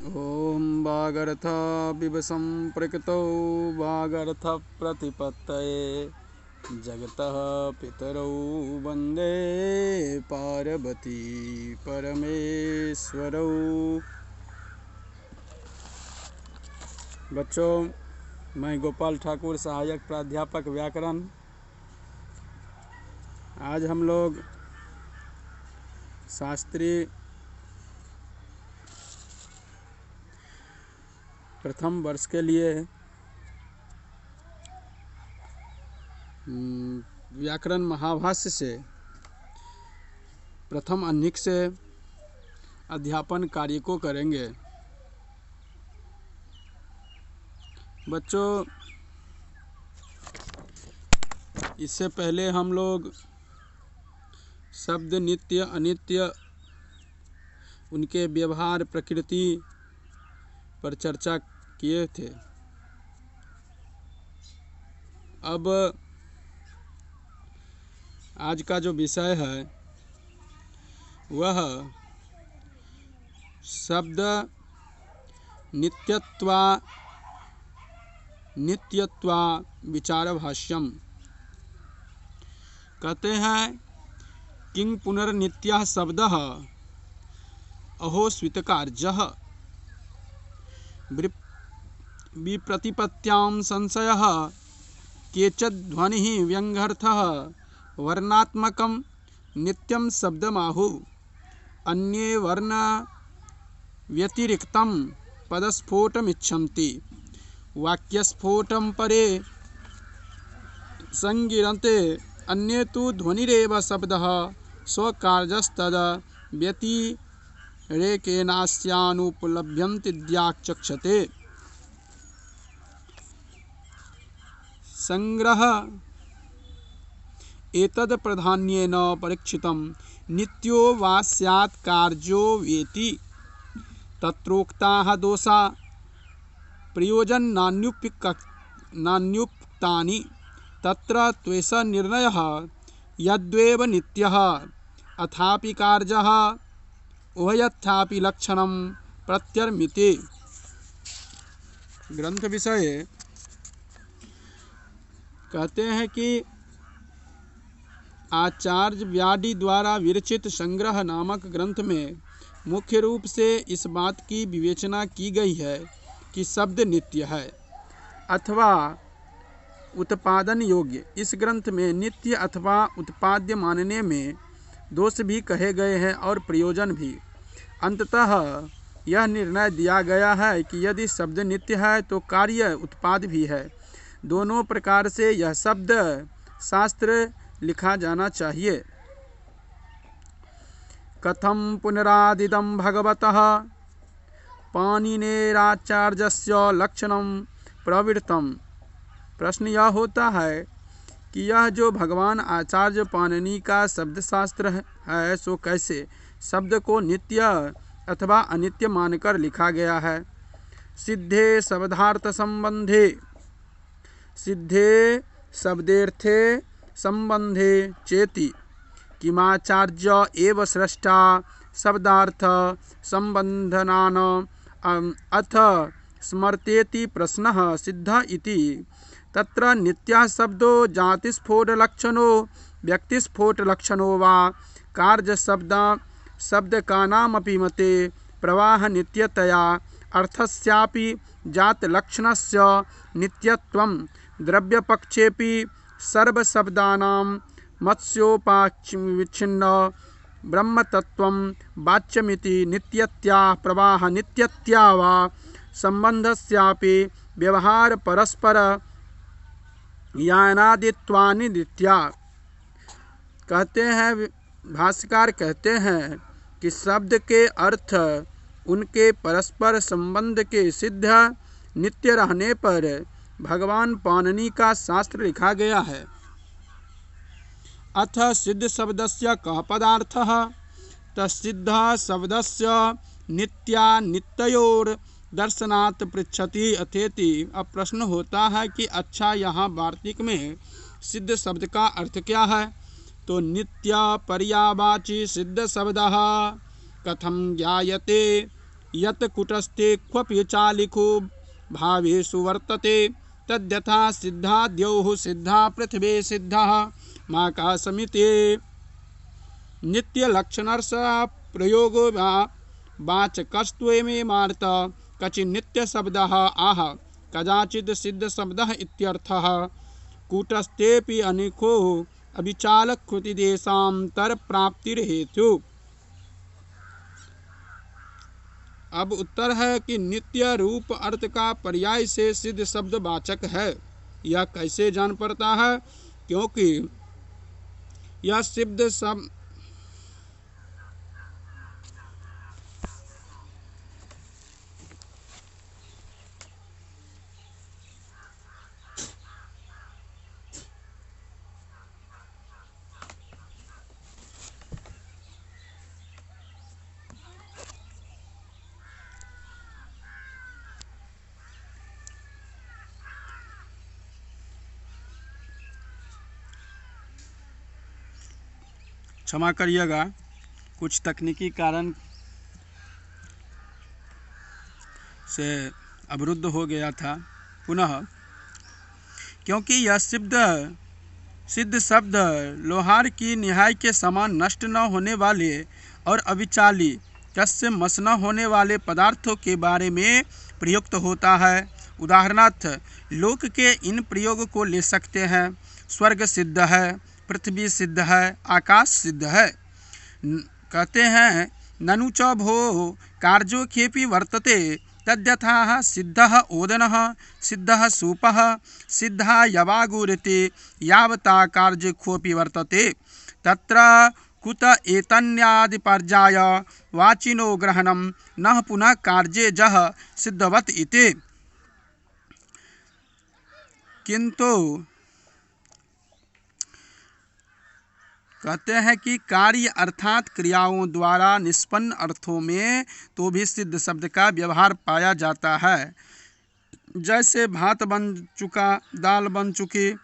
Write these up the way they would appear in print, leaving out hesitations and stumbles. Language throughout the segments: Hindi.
ॐ वागर्थ विवशं प्रकृतौ वागर्थ प्रतिपत्तये जगतः पितरौ वन्दे पार्वती परमेश्वरौ। बच्चों, मैं गोपाल ठाकुर, सहायक प्राध्यापक व्याकरण। आज हम लोग शास्त्री प्रथम वर्ष के लिए व्याकरण महाभाष्य से प्रथम अन्निक से अध्यापन कार्य को करेंगे। बच्चों, इससे पहले हम लोग शब्द नित्य अनित्य, उनके व्यवहार, प्रकृति पर चर्चा किए थे। अब आज का जो विषय है वह शब्द नित्यत्वा विचारभाष्यम। कहते हैं किं पुनर्नित्यः शब्दः अहो स्वितकार्यः विप्रतिपत्त्यां संशयः केचिद्ध्वनिः व्यङ्ग्यर्थः वर्णात्मकं नित्यं शब्दमाहुः अन्ये वर्ण व्यतिरिक्तं पदस्फोटमिच्छन्ति वाक्यस्फोटं परे संगिरन्ते अन्ये तु ध्वनिरेव शब्दः स्वकार्यस्तद् व्यतिरेकेनास्यानुपलभ्यन्तीत्याचक्षते। संग्रह एतद् प्राधान्येन परीक्षितं नित्यो वा स्यात् कार्यो वेति तत्रोक्ताः दोषा प्रयोजनान्युक्तानि तत्र त्वेष निर्णयः यद्वेव नित्यः अथापि कार्यः उभयथापि लक्षणं प्रत्यर्मिते। ग्रंथ विषय कहते हैं कि आचार्य व्याडी द्वारा विरचित संग्रह नामक ग्रंथ में मुख्य रूप से इस बात की विवेचना की गई है कि शब्द नित्य है अथवा उत्पादन योग्य। इस ग्रंथ में नित्य अथवा उत्पाद्य मानने में दोष भी कहे गए हैं और प्रयोजन भी। अंततः यह निर्णय दिया गया है कि यदि शब्द नित्य है तो कार्य उत्पाद भी है। दोनों प्रकार से यह शब्द शास्त्र लिखा जाना चाहिए। कथं पुनरादिदं भगवतः पाणिनेराचार्यस्य लक्षणं प्रवृत्तम्। प्रश्न यह होता है कि यह जो भगवान आचार्य पाणिनि का शब्द शास्त्र है सो कैसे शब्द को नित्य अथवा अनित्य मानकर लिखा गया है। सिद्धे शब्दार्थ संबंधे, सिद्धे शब्देर्थे संबंधे चेति किमाचार्य एव सृष्टा शब्दार्थ संबंधनान अथ स्मर्तेति प्रश्नः सिद्ध इति। तत्र नित्यः शब्दो जातिस्फोटलक्षणो व्यक्तिस्फोटलक्षणो वा कार्यशब्दकानामपि मते प्रवाह नित्यतया अर्थस्यापि जातलक्षणस्य नित्यत्वं द्रव्यपक्षेपि सर्वशब्दानां मत्स्योपाविच्छिन्न ब्रह्मतत्त्वं वाच्यमिति नित्यत्या प्रवाह नित्यत्या वा संबंधस्यापि व्यवहार परस्पर यानादित्वानि नित्या। कहते हैं भाष्यकार कहते हैं कि शब्द के अर्थ उनके परस्पर संबंध के सिद्ध नित्य रहने पर भगवान पाणिनि का शास्त्र लिखा गया है। अथ सिद्ध शब्दस्य कः पदार्थः तस्सिद्ध शब्दस्य नित्यानित्ययोर दर्शनात् पृच्छति अथेति। अब प्रश्न होता है कि अच्छा, यहाँ वार्तिक में सिद्ध शब्द का अर्थ क्या है? तो नित्य पर्यावाची सिद्ध शब्दः कथं ज्ञायते यत् कुटस्थे क्वपि चालिको भावेषु वर्तते तद्यथा सिद्धाद्योः सिद्धा पृथिवी सिद्धः माकाशमिति नित्यलक्षणर्ष प्रयोगो वा वाचकस्त्वेमेमार्थ कचिन् नित्यशब्दः आह कदाचित् सिद्धशब्दः इत्यर्थः कूटस्थेऽपि अनेको अविचालकृतिदेशान्तरप्राप्तिर्हेतु। अब उत्तर है कि नित्य रूप अर्थ का पर्याय से सिद्ध शब्द वाचक है। यह कैसे जान पड़ता है? क्योंकि यह सिद्ध शब्द क्षमा करिएगा, कुछ तकनीकी कारण से अवरुद्ध हो गया था पुनः, क्योंकि यह सिद्ध शब्द लोहार की निहाई के समान नष्ट न होने वाले और अविचाली कस्य मस न होने वाले पदार्थों के बारे में प्रयुक्त होता है। उदाहरणार्थ लोक के इन प्रयोग को ले सकते हैं। स्वर्ग सिद्ध है, पृथ्वी सिद्ध है, आकाश सिद्ध है। कहते हैं ननु च भो कार्यो खेपि वर्तते तद्यथा सिद्धः ओदनः सिद्धः सूपः सिद्धः यवागुरिति यावता कार्य खोपि वर्तते तत्र कुत एतन्यादिपर्याय वाचिनो ग्रहणं न पुनः कार्ये जह सिद्धवत् इति। किंतु कहते हैं कि कार्य अर्थात क्रियाओं द्वारा निष्पन्न अर्थों में तो भी सिद्ध शब्द का व्यवहार पाया जाता है। जैसे भात बन चुका, दाल बन चुकी,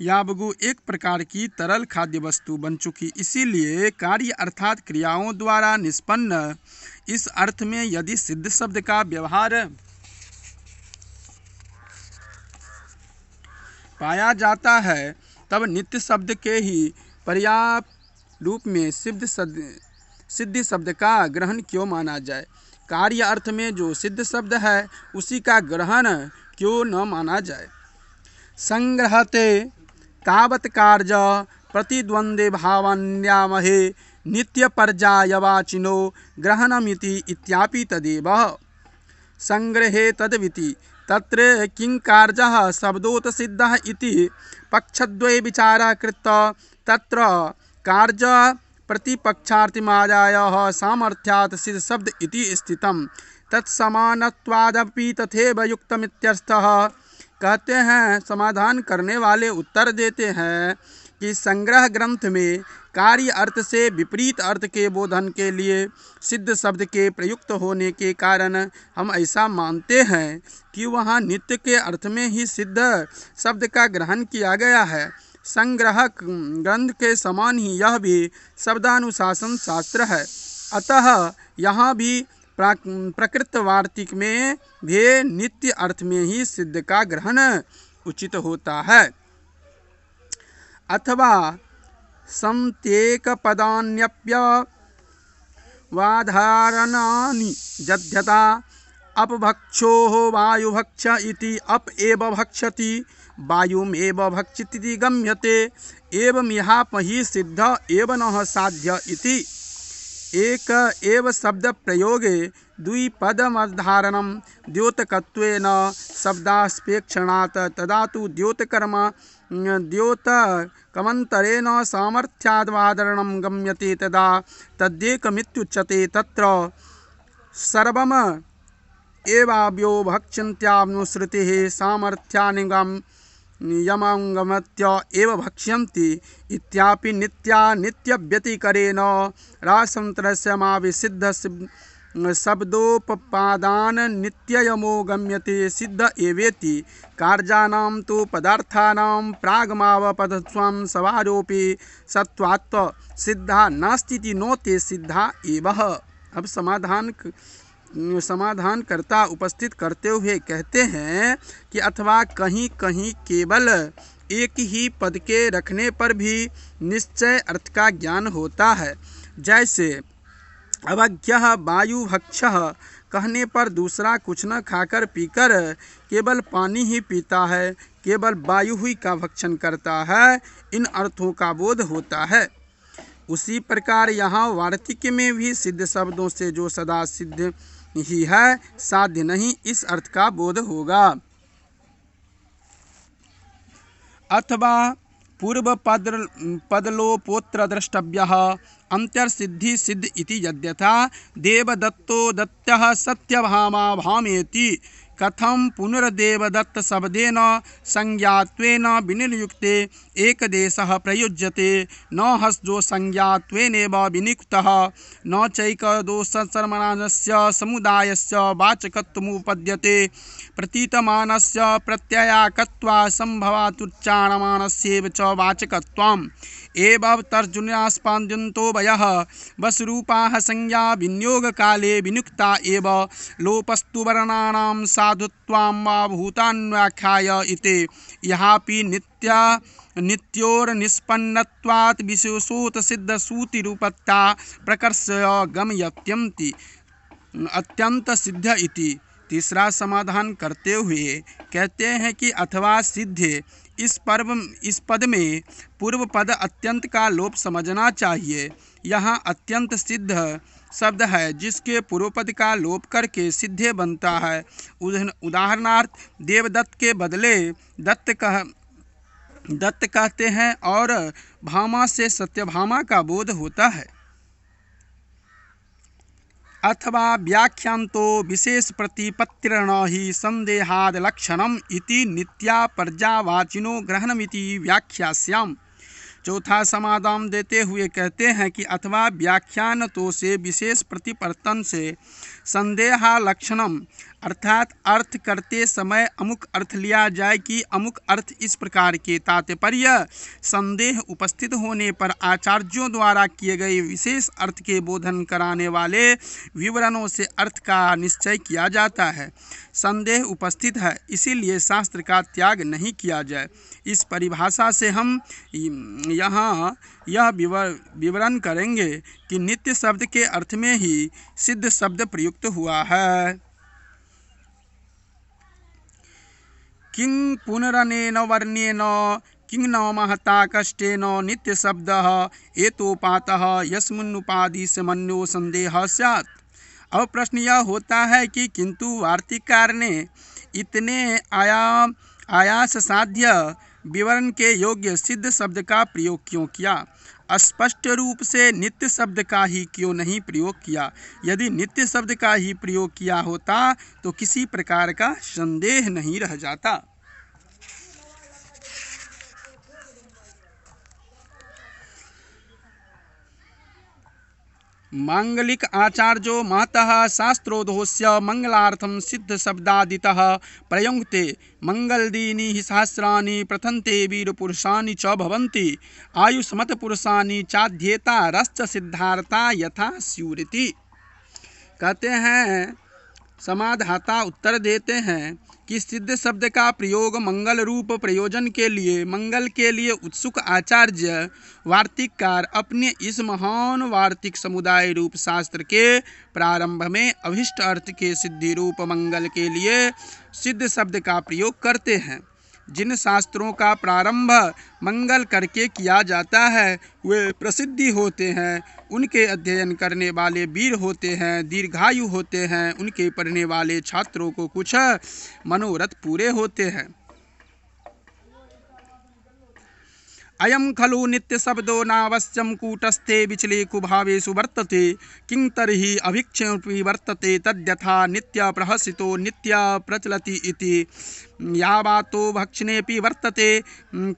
याबगु एक प्रकार की तरल खाद्य वस्तु बन चुकी। इसीलिए कार्य अर्थात क्रियाओं द्वारा निष्पन्न इस अर्थ में यदि सिद्ध शब्द का व्यवहार पाया जाता है तब नित्य शब्द के ही पर्याप्त रूप में सिद्ध शब्द का ग्रहण क्यों माना जाए? कार्य अर्थ में जो सिद्ध शब्द है उसी का ग्रहण क्यों न माना जाए? संग्रहते तावत् कार्य प्रतिद्वंद्वे भावान्यामहे नित्य पर्यायवाचिनो ग्रहणमिति इत्यापि तदेव। संग्रहे तद्विति तत्र किं कार्यः शब्दोत सिद्धः इति पक्षद्वये विचारः कृत्वा तत्र कार्य प्रतिपक्षार्थिमादायः सामर्थ्यात् सिद्ध शब्द इति स्थितम् तत्समानत्वादपि तथैव युक्तमित्यर्थः। कहते हैं समाधान करने वाले उत्तर देते हैं कि संग्रह ग्रंथ में कार्य अर्थ से विपरीत अर्थ के बोधन के लिए सिद्ध शब्द के प्रयुक्त होने के कारण हम ऐसा मानते हैं कि वहाँ नित्य के अर्थ में ही सिद्ध शब्द का ग्रहण किया गया है। संग्रह ग्रंथ के समान ही यह भी शब्दानुशासन शास्त्र है। अतः यहाँ भी प्रकृत वार्तिक में भी नित्य अर्थ में ही सिद्ध का ग्रहण उचित होता है। अथवा संत्येक पदान्यप्यवाधारणानि जध्यता अपभक्षोः वायुभक्ष इति अप एव भक्षति वायुमेव भक्षिति गम्यते एवमिहापहि सिद्ध एव न साध्य इति। एक एव शब्द प्रयोगे द्विपदमधारणं द्योतकत्वेन शब्दास्पेक्षणात् तदा तु द्योतकमन्तरेण सामर्थ्याद्वादरणं गम्यते तदा तद्येकमित्युच्यते। तत्र सर्वम् एवाव्यो भक्ष्यन्त्यानुश्रुतिः सामर्थ्यानिगम्यमङ्गमत्य एव भक्ष्यन्ति इत्यापि नित्यव्यतिकरेण रासंतरस्यमाविसिद्ध शब्दोपपादान नित्ययमो गम्यते सिद्ध एवेति। कार्याणां तु पदार्थानां प्रागमावपदत्वं सवारोपि सत्वात् सिद्धा नास्तीति नो ते सिद्धा एव। अब समाधान समाधानकर्ता उपस्थित करते हुए कहते हैं कि अथवा कहीं कहीं केवल एक ही पद के रखने पर भी निश्चय अर्थ का ज्ञान होता है। जैसे अवज्ञः वायुभक्षः कहने पर दूसरा कुछ न खाकर पीकर केवल पानी ही पीता है, केवल वायु ही का भक्षण करता है, इन अर्थों का बोध होता है। उसी प्रकार यहाँ वार्तिक में भी सिद्ध शब्दों से जो सदा सिद्ध ही है, साध्य नहीं, इस अर्थ का बोध होगा। अथवा पूर्व पदलोपोत्र द्रष्टव्यः अंतर्सिद्धि सिद्ध इति यद्यथा देवदत्तो दत्तः सत्यभामा भामेति कथं पुनर्देवदत्त शब्देन संज्ञात्वेन विनिर्युक्ते एकदेशः प्रयुज्यते, न हस्जो संज्ञात्वेनेव विनियुक्तः, न चैकदोषसर्वनामस्य समुदायस्य वाचकत्वमुपपद्यते, प्रतीतमानस्य प्रत्ययाकत्वा संभवातुच्चारणमानस्यैव च वाचकत्वम्। एवं तर्जुन्यास्पद्यन्तो वयः वसरूपाः संज्ञा विनियोगकाले विनियुक्ता एव लोपस्तु वर्णानां साधुत्वं वा भूतान्व्याख्याय इति। यहापि नित्योर्निष्पन्नत्वात् विशेषोत सिद्धसूतिरूपता प्रकर्षय गमयत्यन्ति अत्यंत सिद्ध इति। तीसरा समाधान करते हुए कहते हैं कि अथवा सिद्ध इस पद में पूर्व पद अत्यंत का लोप समझना चाहिए। यहाँ अत्यंत सिद्ध शब्द है जिसके पूर्व पद का लोप करके सिद्धे बनता है। उदाहरणार्थ देवदत्त के बदले दत्त कहते हैं और भामा से सत्यभामा का बोध होता है। अथवा व्याख्यांतो विशेष प्रतिपत्तिर्न हि संदेहाद लक्षणम इति नित्या पर्यावाचिनो ग्रहणमिति व्याख्यास्याम। चौथा समाधान देते हुए कहते हैं कि अथवा व्याख्यान तो से विशेष प्रतिपत्तन से संदेहा लक्षणम अर्थात अर्थ करते समय अमुक अर्थ लिया जाए कि अमुक अर्थ इस प्रकार के तात्पर्य संदेह उपस्थित होने पर आचार्यों द्वारा किए गए विशेष अर्थ के बोधन कराने वाले विवरणों से अर्थ का निश्चय किया जाता है। संदेह उपस्थित है इसीलिए शास्त्र का त्याग नहीं किया जाए। इस परिभाषा से हम यहाँ यह विवरण करेंगे कि नित्य शब्द के अर्थ में ही सिद्ध शब्द प्रयुक्त हुआ है। किं पुनरनेन वर्ण्येन किं न महता कष्टेन नित्य शब्दः एतोपातः यस्मिन्नुपादिशमन्यो संदेहः स्यात्। अब प्रश्न यह होता है कि किंतु वार्तिककार ने इतने आयास साध्य विवरण के योग्य सिद्ध शब्द का प्रयोग क्यों किया? स्पष्ट रूप से नित्य शब्द का ही क्यों नहीं प्रयोग किया? यदि नित्य शब्द का ही प्रयोग किया होता तो किसी प्रकार का संदेह नहीं रह जाता। मांगलिक आचार्यो महतः शास्त्रोधोस्य मंगलार्थं सिद्ध शब्दादितः प्रयुङ्क्ते मंगलदीनि सहस्राणि प्रथन्ते वीरपुरुषाणि च भवन्ति आयुष्मत पुरुषाणि चाध्येता रश्च सिद्धार्था यथा स्युरिति। कहते हैं समाधाता उत्तर देते हैं कि सिद्ध शब्द का प्रयोग मंगल रूप प्रयोजन के लिए मंगल के लिए उत्सुक आचार्य वार्तिककार अपने इस महान वार्तिक समुदाय रूप शास्त्र के प्रारंभ में अभिष्ट अर्थ के सिद्धि रूप मंगल के लिए सिद्ध शब्द का प्रयोग करते हैं। जिन शास्त्रों का प्रारंभ मंगल करके किया जाता है वे प्रसिद्धि होते हैं, उनके अध्ययन करने वाले वीर होते हैं, दीर्घायु होते हैं, उनके पढ़ने वाले छात्रों को कुछ मनोरथ पूरे होते हैं। अयं खलु नित्य शब्दो नावश्यं कूटस्थे विचले कुभावेषु वर्तते किं तर्हि अभिक्षेपि वर्तते तद्यथा नित्य प्रहसितो नित्य प्रचलति इति। यावातो भक्षणेपि वर्तते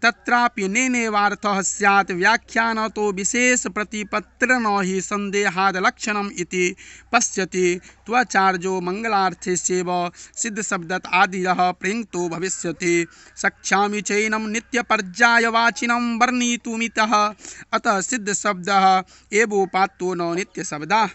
तत्रापि नेनेवार्थः स्यात् व्याख्यानतो विशेष प्रतिपत्तिर्न हि संदेहाद लक्षणम् इति पश्यति त्वचार्यो मंगलार्थस्यैव सिद्ध शब्दत आदिरः प्रयुक्तो भविष्यति। सख्यामि चैनं नित्यपर्यायवाचिनं वर्णितुमितः अतः सिद्ध शब्दः एवोपात्तो न नित्य शब्दः।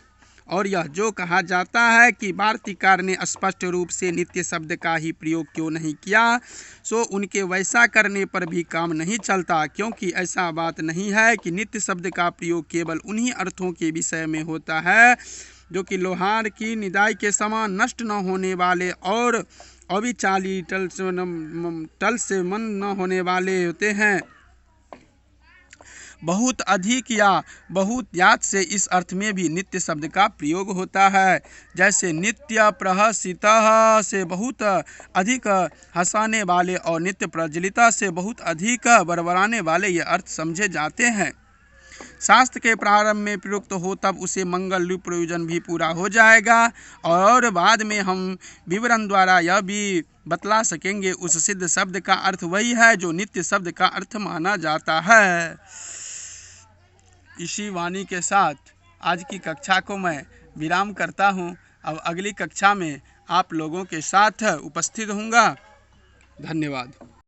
और यह जो कहा जाता है कि वार्तिकार ने स्पष्ट रूप से नित्य शब्द का ही प्रयोग क्यों नहीं किया, सो उनके वैसा करने पर भी काम नहीं चलता, क्योंकि ऐसा बात नहीं है कि नित्य शब्द का प्रयोग केवल उन्हीं अर्थों के विषय में होता है जो कि लोहार की निदाई के समान नष्ट न होने वाले और अविचाली टल से मन न होने वाले होते हैं। बहुत अधिक या बहुत याद से इस अर्थ में भी नित्य शब्द का प्रयोग होता है। जैसे नित्य प्रहसितः से बहुत अधिक हंसाने वाले और नित्य प्रज्वलिता से बहुत अधिक बरबराने वाले ये अर्थ समझे जाते हैं। शास्त्र के प्रारंभ में प्रयुक्त हो तब उसे मंगल रूप प्रयोजन भी पूरा हो जाएगा और बाद में हम विवरण द्वारा यह भी बतला सकेंगे उस सिद्ध शब्द का अर्थ वही है जो नित्य शब्द का अर्थ माना जाता है। इसी वाणी के साथ आज की कक्षा को मैं विराम करता हूँ। अब अगली कक्षा में आप लोगों के साथ उपस्थित होऊंगा। धन्यवाद।